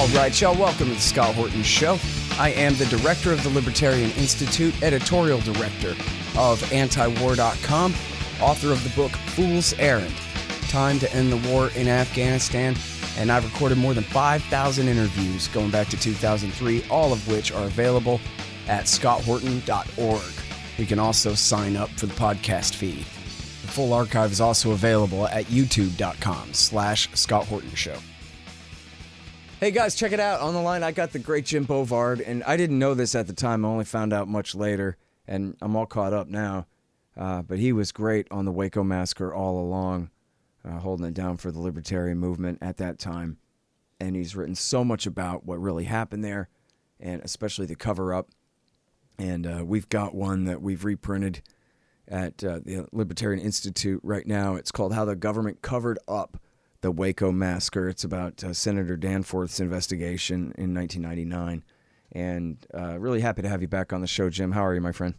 All right, y'all, welcome to the Scott Horton Show. I am the director of the Libertarian Institute, editorial director of antiwar.com, author of the book Fool's Errand, Time to End the War in Afghanistan, and I've recorded more than 5,000 interviews going back to 2003, all of which are available at scotthorton.org. You can also sign up for the podcast feed. The full archive is also available at youtube.com/Scott Horton Show. Hey guys, check it out. On the line, I got the great Jim Bovard, and I didn't know this at the time. I only found out much later, and I'm all caught up now. But he was great on the Waco Massacre all along, holding it down for the libertarian movement at that time. And he's written so much about what really happened there, and especially the cover-up. And we've got one that we've reprinted at the Libertarian Institute right now. It's called How the Government Covered Up the Waco Massacre. It's about Senator Danforth's investigation in 1999. And really happy to have you back on the show, Jim. How are you, my friend?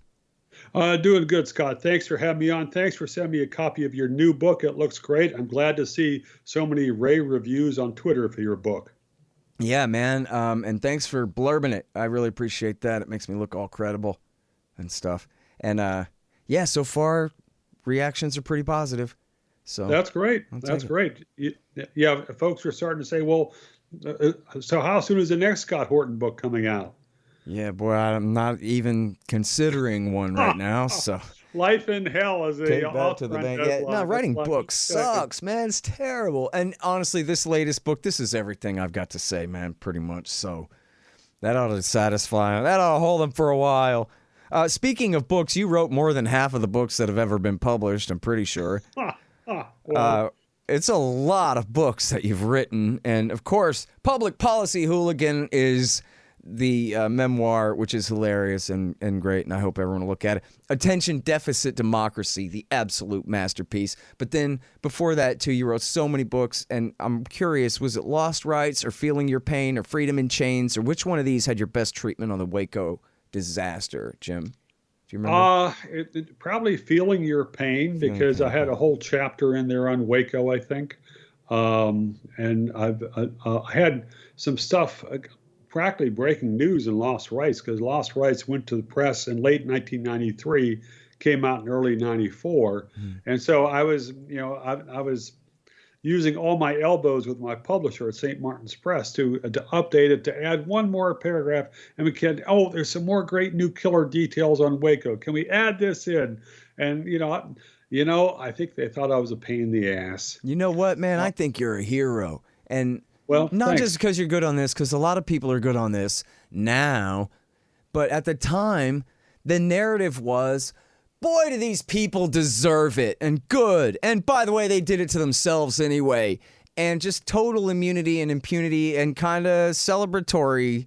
Doing good, Scott. Thanks for having me on. Thanks for sending me a copy of your new book. It looks great. I'm glad to see so many rave reviews on Twitter for your book. Yeah, man. And thanks for blurbing it. I really appreciate that. It makes me look all credible and stuff. And yeah, so far reactions are pretty positive. So that's great. That's great. Yeah, folks are starting to say, well, so how soon is the next Scott Horton book coming out? Yeah, boy, I'm not even considering one right now. So life in hell is a back to the bank. Yeah, no, writing books sucks, man. It's terrible. And honestly, this latest book, this is everything I've got to say, man, pretty much. So that ought to satisfy them. That ought to hold them for a while. Speaking of books, you wrote more than half of the books that have ever been published, I'm pretty sure. Well. It's a lot of books that you've written. And, of course, Public Policy Hooligan is the memoir, which is hilarious and great, and I hope everyone will look at it. Attention Deficit Democracy, the absolute masterpiece. But then before that, too, you wrote so many books, and I'm curious, was it Lost Rights or Feeling Your Pain or Freedom in Chains, or which one of these had your best treatment on the Waco disaster, Jim? Do you remember? Probably Feeling Your Pain, because I had a whole chapter in there on Waco, I think. And I had some stuff, practically breaking news in Lost Rights, because Lost Rights went to the press in late 1993, came out in early 94. And so I was using all my elbows with my publisher at St. Martin's Press to update it, to add one more paragraph, and we can, there's some more great new killer details on Waco. Can we add this in? And, I think they thought I was a pain in the ass. You know what, man? I think you're a hero. And well, not thanks. just because you're good on this, because a lot of people are good on this now, but at the time, the narrative was, boy, do these people deserve it, and good. And by the way, they did it to themselves anyway. And just total immunity and impunity and kind of celebratory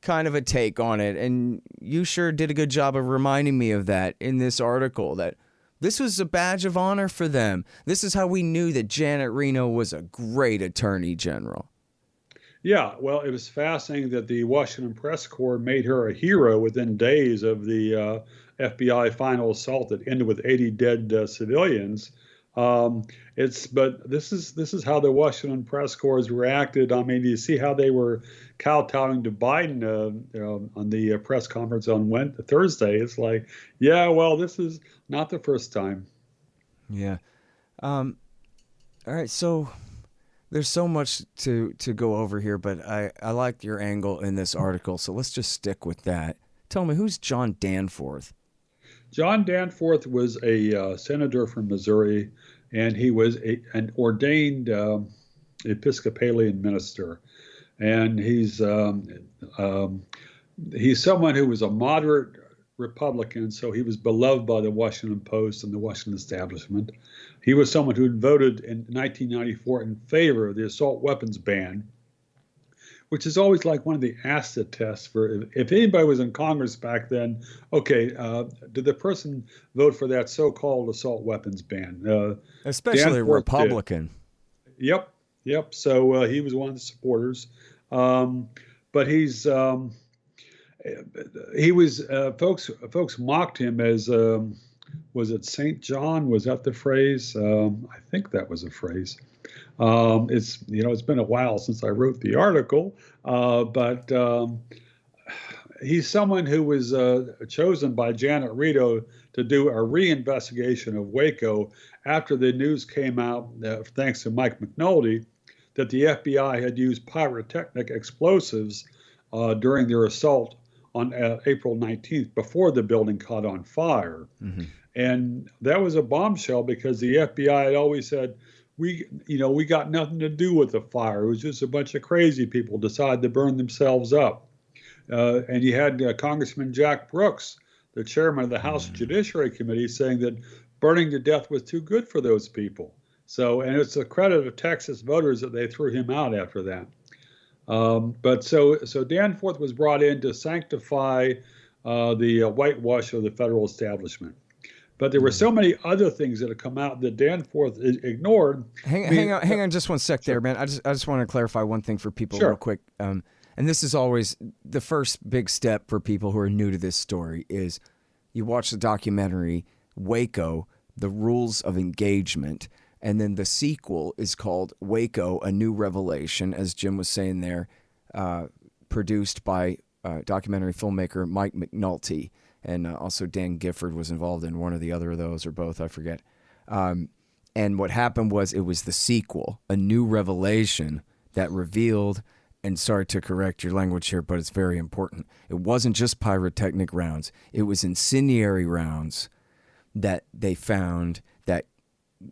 kind of a take on it. And you sure did a good job of reminding me of that in this article, that this was a badge of honor for them. This is how we knew that Janet Reno was a great attorney general. Yeah, well, it was fascinating that the Washington Press Corps made her a hero within days of the FBI final assault that ended with 80 dead civilians. But this is how the Washington Press Corps reacted. I mean, you see how they were kowtowing to Biden on the press conference on Thursday. It's like, yeah, well, this is not the first time. Yeah. All right, so there's so much to go over here, but I liked your angle in this article, so let's just stick with that. Tell me, who's John Danforth? John Danforth was a senator from Missouri, and he was an ordained Episcopalian minister. And he's someone who was a moderate Republican, so he was beloved by the Washington Post and the Washington establishment. He was someone who had voted in 1994 in favor of the assault weapons ban, which is always like one of the acid tests for if anybody was in Congress back then. Okay, did the person vote for that so-called assault weapons ban? Especially Danforth Republican. Did. Yep. So he was one of the supporters, but he was folks mocked him as was it St. John? Was that the phrase? I think that was a phrase. It's been a while since I wrote the article, but he's someone who was chosen by Janet Rito to do a reinvestigation of Waco after the news came out, thanks to Mike McNulty, that the FBI had used pyrotechnic explosives during their assault on April 19th before the building caught on fire. Mm-hmm. And that was a bombshell because the FBI had always said, we got nothing to do with the fire. It was just a bunch of crazy people decided to burn themselves up. And you had Congressman Jack Brooks, the chairman of the House Judiciary Committee, saying that burning to death was too good for those people. So, and it's a credit of Texas voters that they threw him out after that. But Danforth was brought in to sanctify the whitewash of the federal establishment. But there were so many other things that had come out that Danforth ignored. Hang on just one sec there, man. I just want to clarify one thing for people real quick. And this is always the first big step for people who are new to this story is you watch the documentary Waco, The Rules of Engagement, and then the sequel is called Waco, A New Revelation, as Jim was saying there, produced by documentary filmmaker Mike McNulty. And also Dan Gifford was involved in one or the other of those, or both, I forget. And what happened was it was the sequel, A New Revelation, that revealed, and sorry to correct your language here, but it's very important. It wasn't just pyrotechnic rounds. It was incendiary rounds that they found that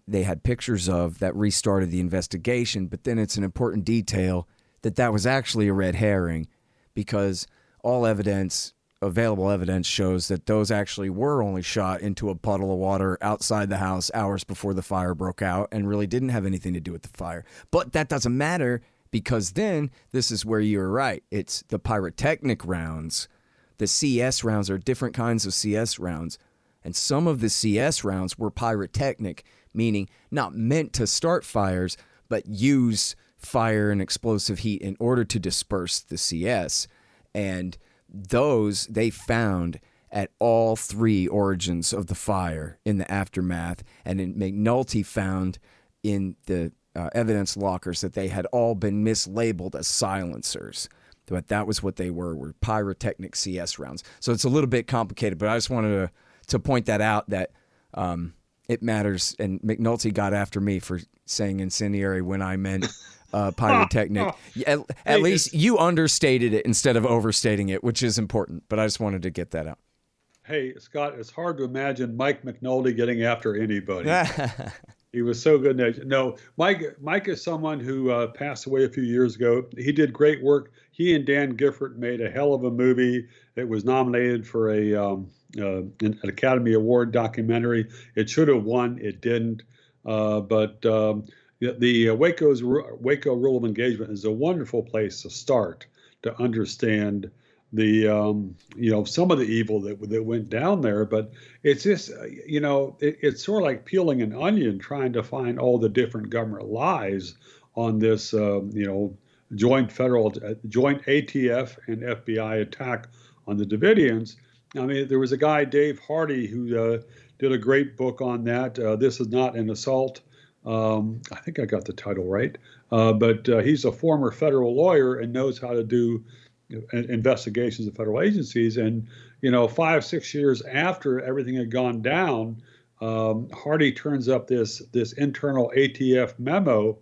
they had pictures of that restarted the investigation. But then it's an important detail that was actually a red herring because all evidence... available evidence shows that those actually were only shot into a puddle of water outside the house hours before the fire broke out and really didn't have anything to do with the fire. But that doesn't matter because then this is where you're right. It's the pyrotechnic rounds. The CS rounds are different kinds of CS rounds. And some of the CS rounds were pyrotechnic, meaning not meant to start fires, but use fire and explosive heat in order to disperse the CS. And those they found at all three origins of the fire in the aftermath, and in McNulty found in the evidence lockers that they had all been mislabeled as silencers, but that was what they were pyrotechnic CS rounds. So it's a little bit complicated, but I just wanted to point that out that it matters, and McNulty got after me for saying incendiary when I meant pyrotechnic. At least you understated it instead of overstating it, which is important. But I just wanted to get that out. Hey, Scott, it's hard to imagine Mike McNulty getting after anybody. He was so good. No, Mike is someone who passed away a few years ago. He did great work. He and Dan Gifford made a hell of a movie. It was nominated for an Academy Award documentary. It should have won. It didn't. But the Waco Rule of Engagement is a wonderful place to start to understand the some of the evil that went down there. But it's just it's sort of like peeling an onion, trying to find all the different government lies on this joint ATF and FBI attack on the Davidians. I mean, there was a guy, Dave Hardy, who did a great book on that. This is not an assault. I think I got the title right, but he's a former federal lawyer and knows how to do investigations of federal agencies. And 5-6 years after everything had gone down, Hardy turns up this internal ATF memo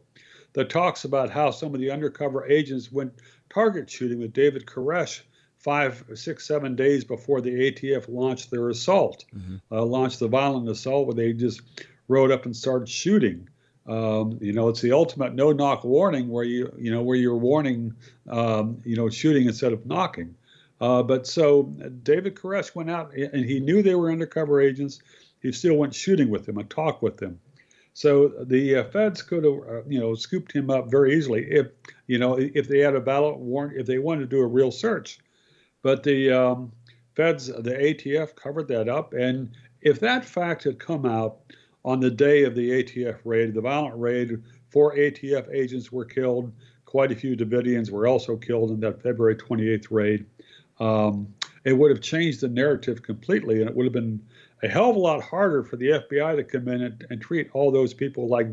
that talks about how some of the undercover agents went target shooting with David Koresh 5, 6, 7 days before the ATF launched their assault, launched the violent assault where they just rode up and started shooting. It's the ultimate no-knock warning where you're warning, shooting instead of knocking. But so David Koresh went out and he knew they were undercover agents. He still went shooting with them and talked with them. So the feds could have, scooped him up very easily if they had a valid warrant, if they wanted to do a real search. But the feds, the ATF covered that up. And if that fact had come out on the day of the ATF raid, the violent raid, 4 ATF agents were killed. Quite a few Davidians were also killed in that February 28th raid. It would have changed the narrative completely, and it would have been a hell of a lot harder for the FBI to come in and treat all those people like,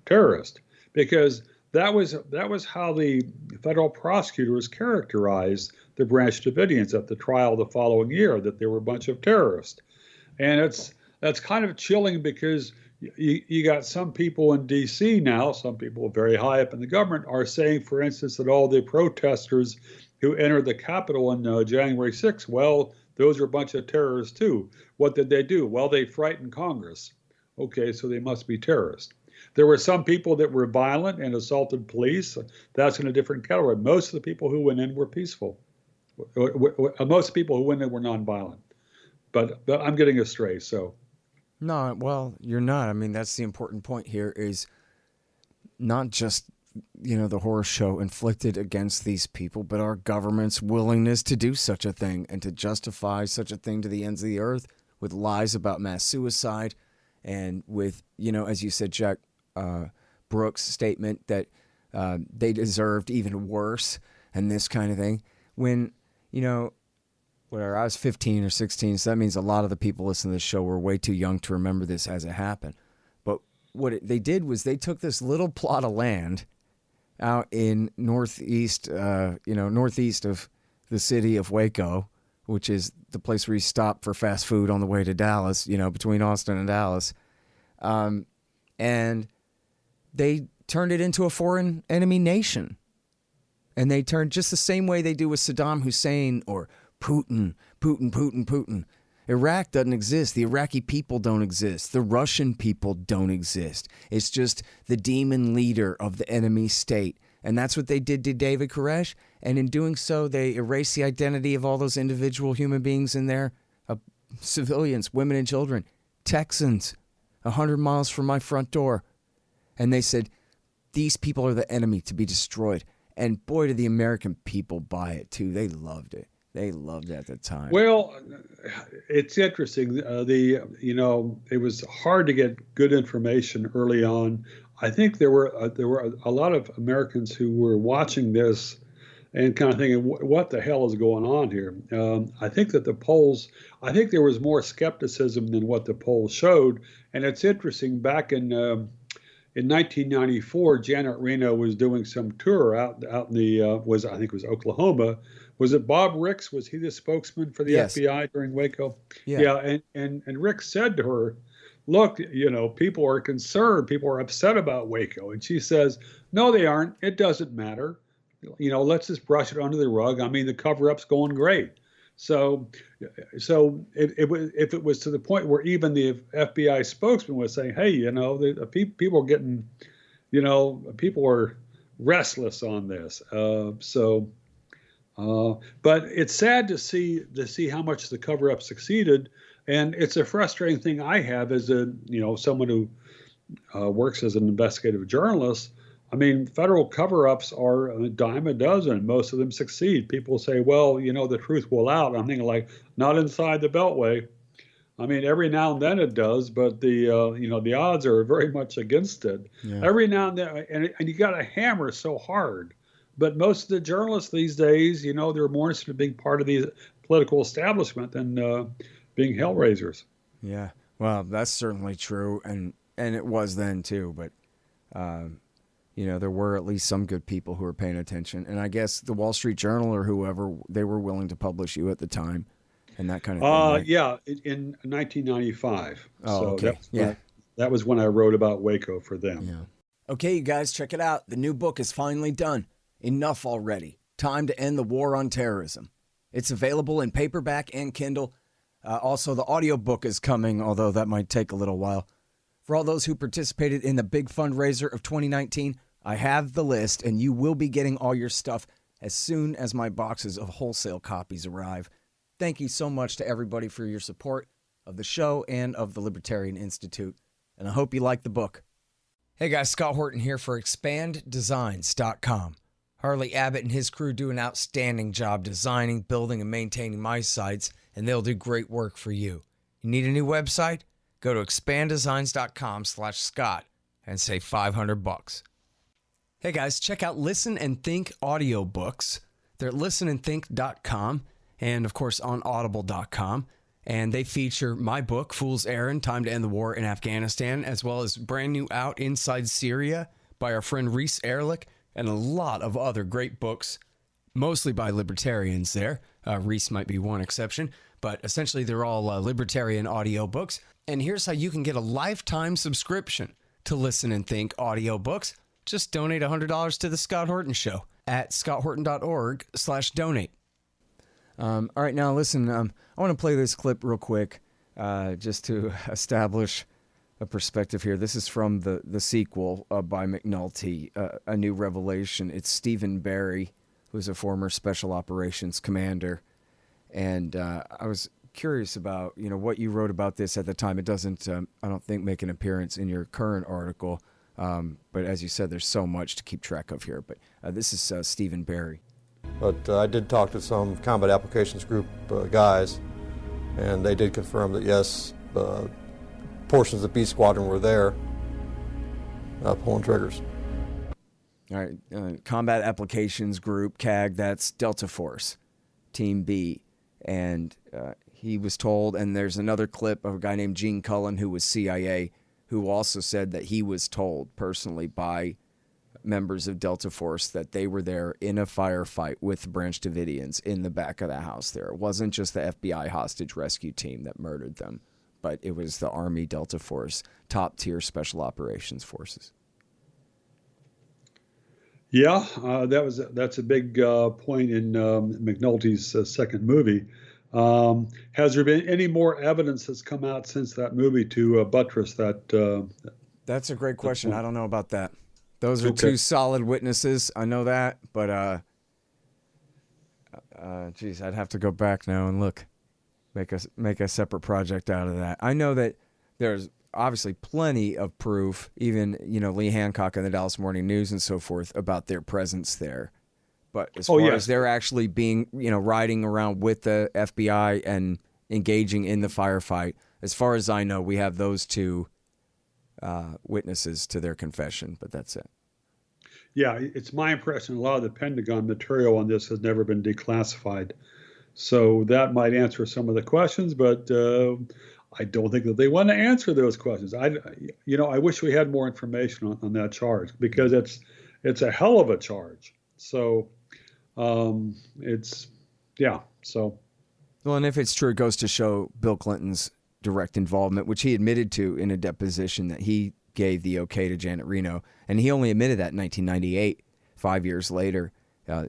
terrorists. because that was how the federal prosecutors characterized the Branch Davidians at the trial the following year, that they were a bunch of terrorists. And that's kind of chilling because you got some people in D.C. now, some people very high up in the government are saying, for instance, that all the protesters who entered the Capitol on January 6th, well, those are a bunch of terrorists too. What did they do? Well, they frightened Congress. Okay, so they must be terrorists. There were some people that were violent and assaulted police. That's in a different category. Most of the people who went in were peaceful. Most people who went in were nonviolent. But I'm getting astray, so. No, well, you're not. I mean, that's the important point here is not just, the horror show inflicted against these people, but our government's willingness to do such a thing and to justify such a thing to the ends of the earth with lies about mass suicide and with, as you said, Jack Brooks' statement that they deserved even worse and this kind of thing. When, whatever, I was 15 or 16, so that means a lot of the people listening to this show were way too young to remember this as it happened. But what they did was they took this little plot of land out in northeast of the city of Waco, which is the place where you stop for fast food on the way to Dallas, between Austin and Dallas. And they turned it into a foreign enemy nation. And they turned just the same way they do with Saddam Hussein or Putin. Iraq doesn't exist. The Iraqi people don't exist. The Russian people don't exist. It's just the demon leader of the enemy state. And that's what they did to David Koresh. And in doing so, they erased the identity of all those individual human beings in there, civilians, women and children, Texans, 100 miles from my front door. And they said, these people are the enemy to be destroyed. And boy, did the American people buy it, too. They loved it. They loved it at the time. Well, it's interesting. It was hard to get good information early on. I think there were a lot of Americans who were watching this and kind of thinking, what the hell is going on here? I think that I think there was more skepticism than what the polls showed. And it's interesting, back in 1994, Janet Reno was doing some tour out in the, I think it was Oklahoma. Was it Bob Ricks? Was he the spokesman for the Yes. FBI during Waco? Yeah. And Ricks said to her, look, people are concerned. People are upset about Waco. And she says, no, they aren't. It doesn't matter. Let's just brush it under the rug. I mean, the cover-up's going great. So if it was to the point where even the FBI spokesman was saying, hey, the people are getting, people are restless on this. But it's sad to see how much the cover-up succeeded. And it's a frustrating thing I have as someone who works as an investigative journalist. I mean, federal cover-ups are a dime a dozen. Most of them succeed. People say, well, the truth will out. I'm thinking, like, not inside the Beltway. I mean, every now and then it does, but the odds are very much against it. Yeah. Every now and then, and you got to hammer so hard. But most of the journalists these days, they're more interested in being part of the political establishment than being hellraisers. Yeah, well, that's certainly true, and it was then too. But there were at least some good people who were paying attention, and I guess the Wall Street Journal or whoever, they were willing to publish you at the time, and that kind of thing. Right? Yeah, in 1995. Oh, so okay. That was when I wrote about Waco for them. Yeah. Okay, you guys, check it out. The new book is finally done. Enough already. Time to end the war on terrorism. It's available in paperback and Kindle. Also, the audiobook is coming, although that might take a little while. For all those who participated in the big fundraiser of 2019, I have the list, and you will be getting all your stuff as soon as my boxes of wholesale copies arrive. Thank you so much to everybody for your support of the show and of the Libertarian Institute, and I hope you like the book. Hey guys, Scott Horton here for ExpandDesigns.com. Harley Abbott and his crew do an outstanding job designing, building, and maintaining my sites, and they'll do great work for you. You need a new website? Go to expanddesigns.com/Scott and save $500. Hey guys, check out Listen and Think audiobooks. They're at listenandthink.com and, of course, on audible.com. And they feature my book, Fool's Errand, Time to End the War in Afghanistan, as well as brand new out Inside Syria by our friend Reese Erlich, and a lot of other great books, mostly by libertarians there. Reese might be one exception, but essentially they're all libertarian audiobooks. And here's how you can get a lifetime subscription to Listen and Think audiobooks. Just donate $100 to The Scott Horton Show at scotthorton.org/donate. All right, now listen, I want to play this clip real quick just to establish a perspective here. This is from the sequel by McNulty, A New Revelation. It's Stephen Barry, who's a former Special Operations commander. And I was curious about, what you wrote about this at the time. It doesn't, I don't think, make an appearance in your current article. But as you said, there's so much to keep track of here. But this is Stephen Barry. But I did talk to some combat applications group guys, and they did confirm that, yes, portions of B Squadron were there pulling triggers. All right, Combat Applications Group, CAG, that's Delta Force, Team B. And he was told, and there's another clip of a guy named Gene Cullen who was CIA, who also said that he was told personally by members of Delta Force that they were there in a firefight with the Branch Davidians in the back of the house there. It wasn't just the FBI hostage rescue team that murdered them, but it was the Army Delta Force, top-tier special operations forces. Yeah, that's a big point in McNulty's second movie. Has there been any more evidence that's come out since that movie to buttress that? That's a great question. I don't know about that. Those are two solid witnesses. I know that, but geez, I'd have to go back now and look, make a separate project out of that. I know that there's obviously plenty of proof, even Lee Hancock and the Dallas Morning News and so forth, about their presence there. But as far as they're actually being, riding around with the FBI and engaging in the firefight, as far as I know, we have those two witnesses to their confession, but that's it. Yeah, it's my impression a lot of the Pentagon material on this has never been declassified. So that might answer some of the questions, but I don't think that they want to answer those questions. I wish we had more information on that charge, because it's a hell of a charge. So so. Well, and if it's true, it goes to show Bill Clinton's direct involvement, which he admitted to in a deposition that he gave the okay to Janet Reno. And he only admitted that in 1998, 5 years later.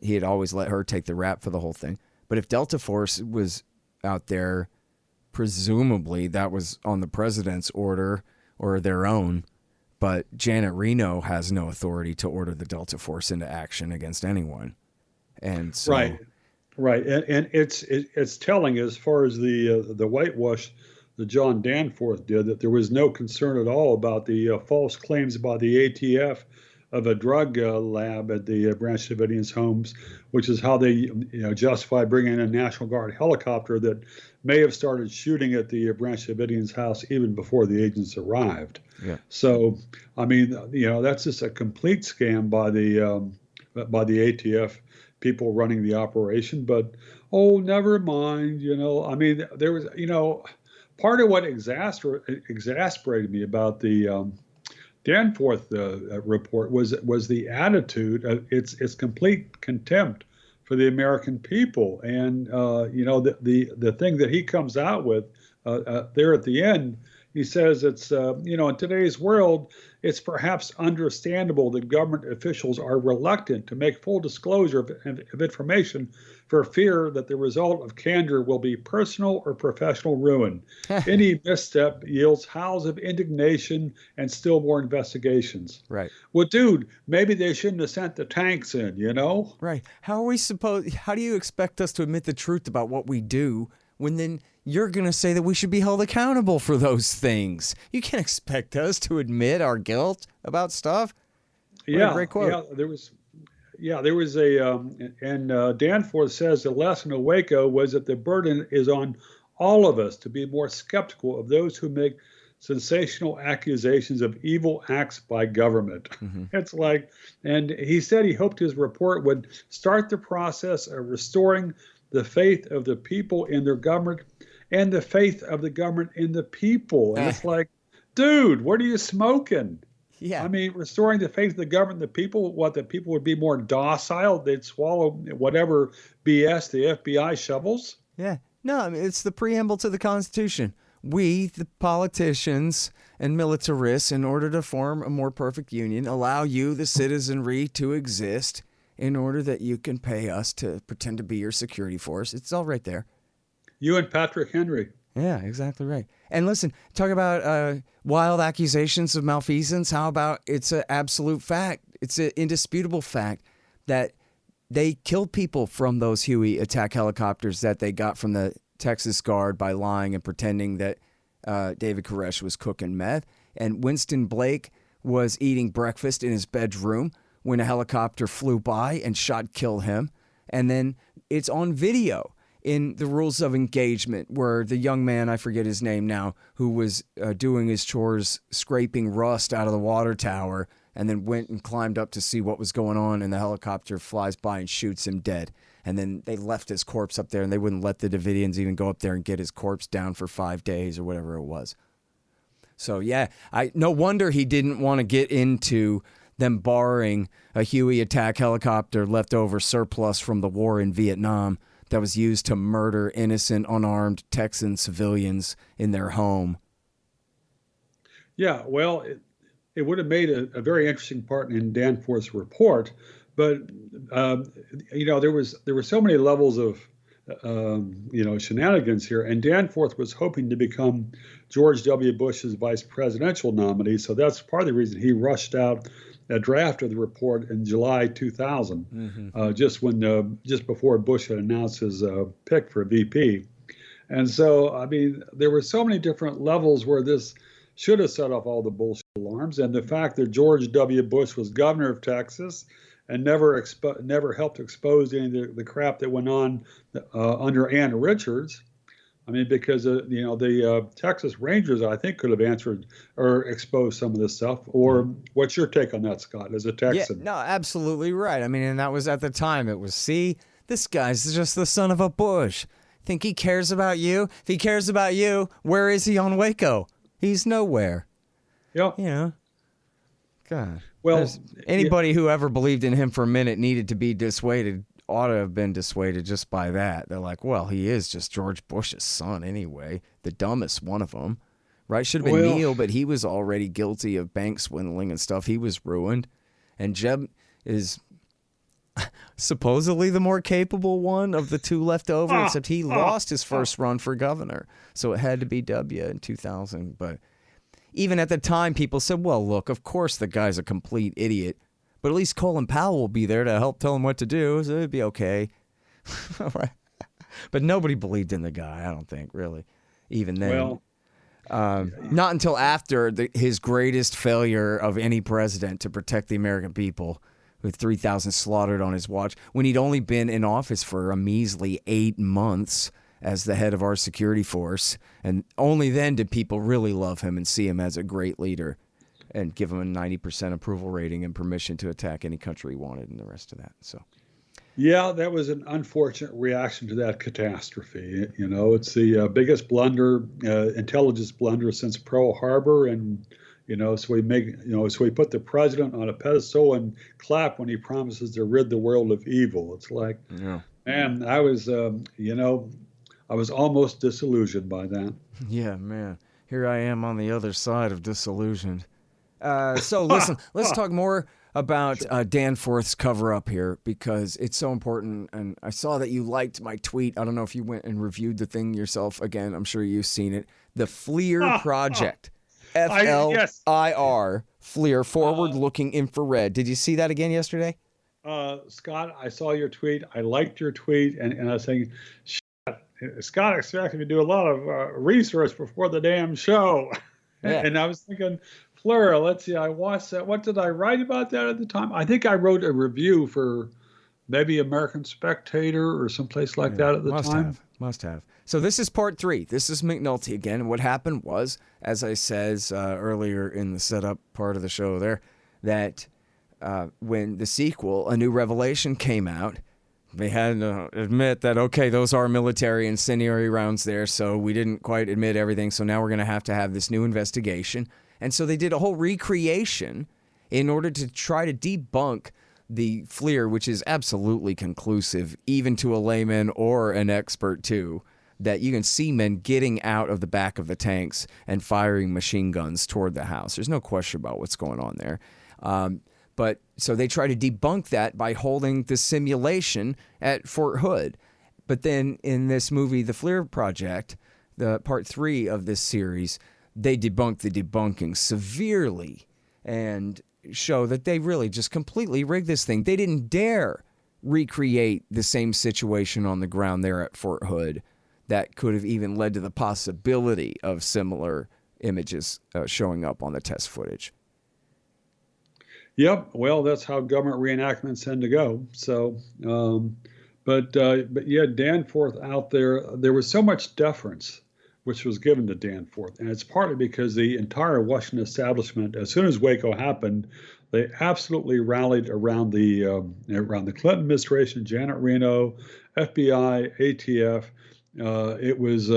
He had always let her take the rap for the whole thing. But if Delta Force was out there, presumably that was on the president's order or their own. But Janet Reno has no authority to order the Delta Force into action against anyone. And so, right. And it's telling, as far as the whitewash that John Danforth did, that there was no concern at all about the false claims by the ATF of a drug lab at the Branch Davidians' homes, which is how they justify bringing in a National Guard helicopter that may have started shooting at the Branch Davidians' house even before the agents arrived. Yeah. So, I mean, that's just a complete scam by the ATF people running the operation. But never mind. I mean, there was part of what exasperated me about the Danforth report was the attitude, its complete contempt for the American people, and the thing that he comes out with there at the end. He says it's in today's world, it's perhaps understandable that government officials are reluctant to make full disclosure of information for fear that the result of candor will be personal or professional ruin. Any misstep yields howls of indignation and still more investigations. Right. Well, dude, maybe they shouldn't have sent the tanks in, Right. How do you expect us to admit the truth about what we do when then you're going to say that we should be held accountable for those things? You can't expect us to admit our guilt about stuff. What a great quote. There was and Danforth says the lesson of Waco was that the burden is on all of us to be more skeptical of those who make sensational accusations of evil acts by government. Mm-hmm. It's like, and he said he hoped his report would start the process of restoring the faith of the people in their government and the faith of the government in the people. And it's like, dude, what are you smoking? Yeah. I mean, restoring the faith of the government, the people would be more docile. They'd swallow whatever BS the FBI shovels. Yeah. No, I mean, it's the preamble to the Constitution. We, the politicians and militarists, in order to form a more perfect union, allow you, the citizenry, to exist in order that you can pay us to pretend to be your security force. It's all right there. You and Patrick Henry. Yeah, exactly right. And listen, talk about wild accusations of malfeasance. How about it's an absolute fact? It's an indisputable fact that they killed people from those Huey attack helicopters that they got from the Texas Guard by lying and pretending that David Koresh was cooking meth. And Winston Blake was eating breakfast in his bedroom when a helicopter flew by and killed him. And then it's on video in the Rules of Engagement where the young man, I forget his name now, who was doing his chores, scraping rust out of the water tower, and then went and climbed up to see what was going on, and the helicopter flies by and shoots him dead. And then they left his corpse up there, and they wouldn't let the Davidians even go up there and get his corpse down for 5 days or whatever it was. So, yeah, no wonder he didn't want to get into them borrowing a Huey attack helicopter leftover surplus from the war in Vietnam that was used to murder innocent, unarmed Texan civilians in their home. Yeah, well, it would have made a very interesting part in Danforth's report, but there were so many levels of shenanigans here, and Danforth was hoping to become George W. Bush's vice presidential nominee, so that's part of the reason he rushed out a draft of the report in July 2000, just before Bush had announced his pick for VP. And so, I mean, there were so many different levels where this should have set off all the bullshit alarms. And the fact that George W. Bush was governor of Texas and never helped expose any of the crap that went on under Ann Richards. I mean, because the Texas Rangers, I think, could have answered or exposed some of this stuff. Or what's your take on that, Scott, as a Texan? Yeah, no, absolutely right. I mean, and that was at the time. It was, see, this guy's just the son of a Bush. Think he cares about you? If he cares about you, where is he on Waco? He's nowhere. Yeah. You know. God. Well, anybody who ever believed in him for a minute needed to be dissuaded. Ought to have been dissuaded just by that. They're like, well, he is just George Bush's son anyway, the dumbest one of them, right? Should have been Neil, but he was already guilty of bank swindling and stuff. He was ruined. And Jeb is supposedly the more capable one of the two left over, except he lost his first run for governor. So it had to be W in 2000. But even at the time, people said, well, look, of course the guy's a complete idiot. But at least Colin Powell will be there to help tell him what to do, so it'd be okay. Right. But nobody believed in the guy, I don't think, really, even then. Well, not until after his greatest failure of any president to protect the American people, with 3,000 slaughtered on his watch, when he'd only been in office for a measly 8 months as the head of our security force. And only then did people really love him and see him as a great leader. And give him a 90% approval rating and permission to attack any country he wanted and the rest of that. So, yeah, that was an unfortunate reaction to that catastrophe. You know, it's the biggest blunder, intelligence blunder since Pearl Harbor. And, so we put the president on a pedestal and clap when he promises to rid the world of evil. It's like, yeah. Man, I was almost disillusioned by that. Yeah, man. Here I am on the other side of disillusioned. So listen, let's talk more about Danforth's cover-up here because it's so important. And I saw that you liked my tweet. I don't know if you went and reviewed the thing yourself. Again, I'm sure you've seen it. The FLIR Project. FLIR. FLIR, Forward-Looking Infrared. Did you see that again yesterday? Scott, I saw your tweet. I liked your tweet. And I was saying, Scott expected me to do a lot of research before the damn show. Yeah. And I was thinking, FLIR, let's see, I watched that. What did I write about that at the time? I think I wrote a review for maybe American Spectator or someplace like that at the time. Must have. So this is part 3. This is McNulty again. And what happened was, as I says earlier in the setup part of the show there, that when the sequel, A New Revelation, came out, they had to admit that, okay, those are military incendiary rounds there, so we didn't quite admit everything, so now we're going to have this new investigation. And so they did a whole recreation in order to try to debunk the FLIR, which is absolutely conclusive, even to a layman or an expert too, that you can see men getting out of the back of the tanks and firing machine guns toward the house. There's no question about what's going on there. But so they try to debunk that by holding the simulation at Fort Hood. But then in this movie, The FLIR Project, the part 3 of this series, they debunk the debunking severely and show that they really just completely rigged this thing. They didn't dare recreate the same situation on the ground there at Fort Hood that could have even led to the possibility of similar images showing up on the test footage. Yep. Well, that's how government reenactments tend to go. So, but yeah, Danforth out there was so much deference which was given to Danforth. And it's partly because the entire Washington establishment, as soon as Waco happened, they absolutely rallied around the Clinton administration, Janet Reno, FBI, ATF. It was,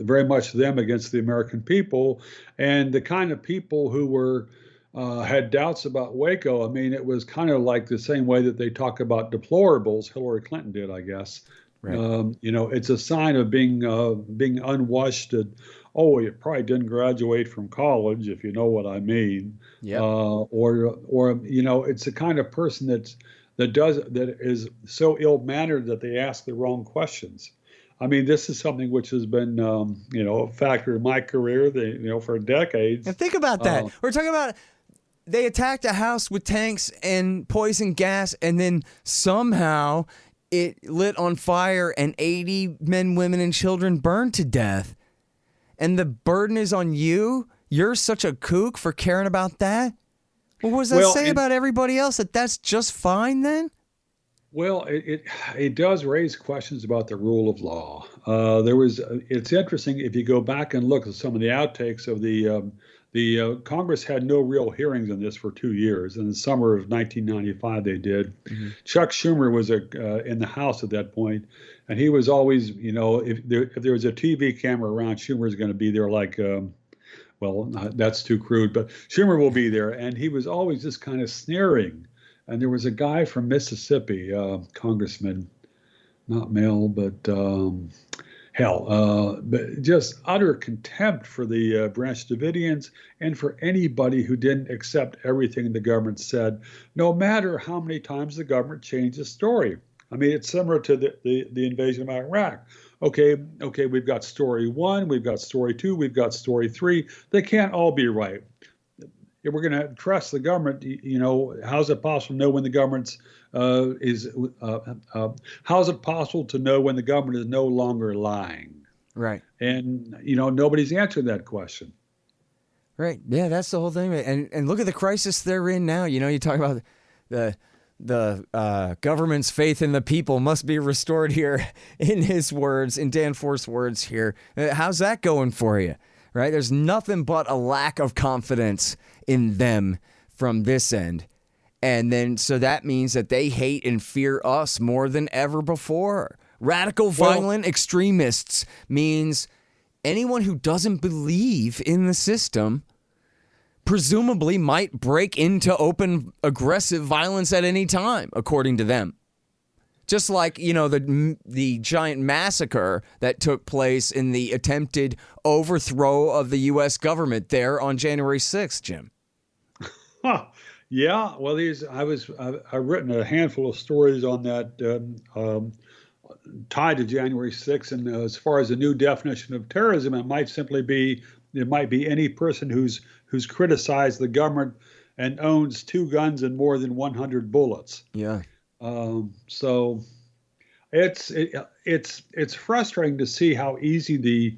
very much them against the American people, and the kind of people who were had doubts about Waco. I mean, it was kind of like the same way that they talk about deplorables. Hillary Clinton did, I guess. Right. It's a sign of being unwashed. Oh, you probably didn't graduate from college, if you know what I mean. Yeah. Or it's the kind of person that is so ill-mannered that they ask the wrong questions. I mean, this is something which has been, a factor in my career, for decades. And think about that. We're talking about they attacked a house with tanks and poison gas, and then somehow it lit on fire and 80 men, women, and children burned to death. And the burden is on you? You're such a kook for caring about that? Well, what does that say about everybody else? That's just fine then? Well, it does raise questions about the rule of law. It's interesting if you go back and look at some of the outtakes of the Congress had no real hearings on this for 2 years. In the summer of 1995, they did. Mm-hmm. Chuck Schumer was in the House at that point, and he was always, if there was a TV camera around, Schumer's going to be there like, that's too crude, but Schumer will be there. And he was always just kind of sneering. And there was a guy from Mississippi, congressman, not male, but but just utter contempt for the Branch Davidians and for anybody who didn't accept everything the government said, no matter how many times the government changed the story. I mean, it's similar to the invasion of Iraq. Okay, we've got story 1, we've got story 2, we've got story 3. They can't all be right. If we're going to trust the government, how's it possible to know when the government's how's it possible to know when the government is no longer lying? Right. And nobody's answered that question. Right. Yeah, that's the whole thing. And look at the crisis they're in now. You talk about the government's faith in the people must be restored here, in his words, in Danforth's words here. How's that going for you? Right? There's nothing but a lack of confidence in them from this end. And then, so that means that they hate and fear us more than ever before. Radical, violent extremists means anyone who doesn't believe in the system presumably might break into open aggressive violence at any time, according to them. Just like, the giant massacre that took place in the attempted overthrow of the U.S. government there on January 6th, Jim. Huh. Yeah, well, I've written a handful of stories on that tied to January 6th, and as far as a new definition of terrorism, it might be any person who's criticized the government and owns 2 guns and more than 100 bullets. Yeah. So it's frustrating to see how easy the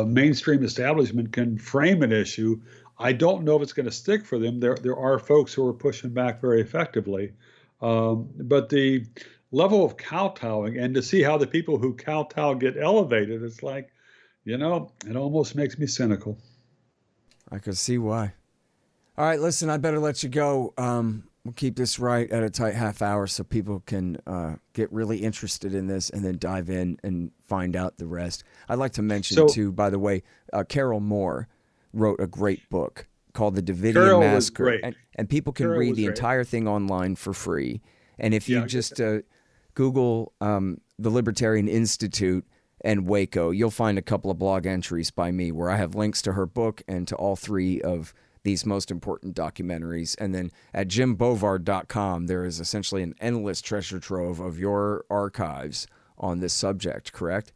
mainstream establishment can frame an issue. I don't know if it's going to stick for them. There are folks who are pushing back very effectively, but the level of kowtowing, and to see how the people who kowtow get elevated, it's like, it almost makes me cynical. I could see why. All right, listen, I better let you go. We'll keep this right at a tight half hour so people can get really interested in this and then dive in and find out the rest. I'd like to mention, too, by the way, Carol Moore, wrote a great book called The Davidian Carol was Massacre. great. And people can Carol read was the great. entire thing online for free. And if you Yeah, just Google the Libertarian Institute and Waco, you'll find a couple of blog entries by me where I have links to her book and to all three of these most important documentaries. And then at jimbovard.com, there is essentially an endless treasure trove of your archives on this subject, correct?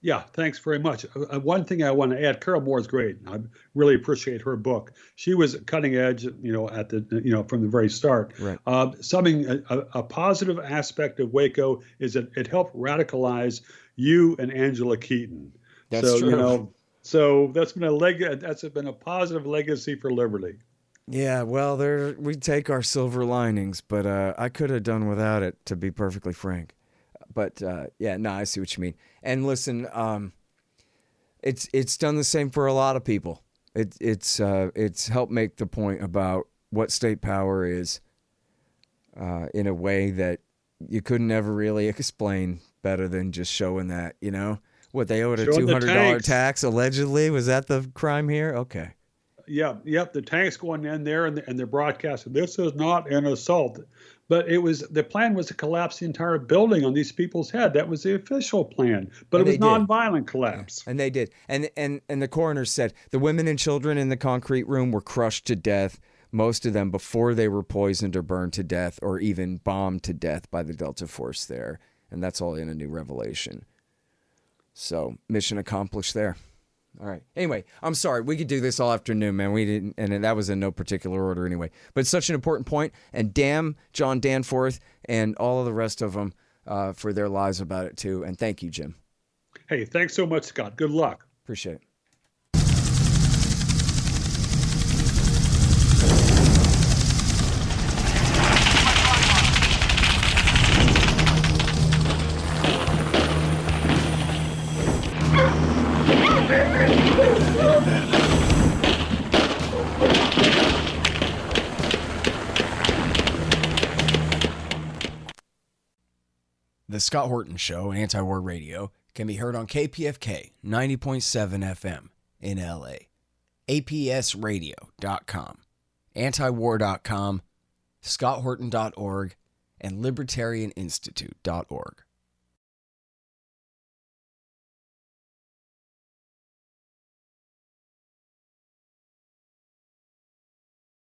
Yeah, thanks very much. One thing I want to add, Carol Moore is great. I really appreciate her book. She was cutting edge, at the, from the very start. Right. A positive aspect of Waco is that it helped radicalize you and Angela Keaton. That's true. So that's been a positive legacy for liberty. Yeah, well, we take our silver linings, but I could have done without it, to be perfectly frank. But I see what you mean. And listen, it's done the same for a lot of people. It's helped make the point about what state power is in a way that you couldn't ever really explain better than just showing that, what they owed a $200 tax allegedly. Was that the crime here? Okay. Yep. The tanks going in there and they're broadcasting, this is not an assault. But the plan was to collapse the entire building on these people's head. That was the official plan. But it was nonviolent collapse. And they did. And the coroner said the women and children in the concrete room were crushed to death, most of them before they were poisoned or burned to death or even bombed to death by the Delta Force there. And that's all in a new revelation. So mission accomplished there. All right. Anyway, I'm sorry. We could do this all afternoon, man. We didn't, and that was in no particular order anyway. But it's such an important point, and damn John Danforth and all of the rest of them for their lies about it too. And thank you, Jim. Hey, thanks so much, Scott. Good luck. Appreciate it. The Scott Horton Show, Anti-War Radio, can be heard on KPFK 90.7 FM in LA, APSradio.com, antiwar.com, scotthorton.org, and libertarianinstitute.org.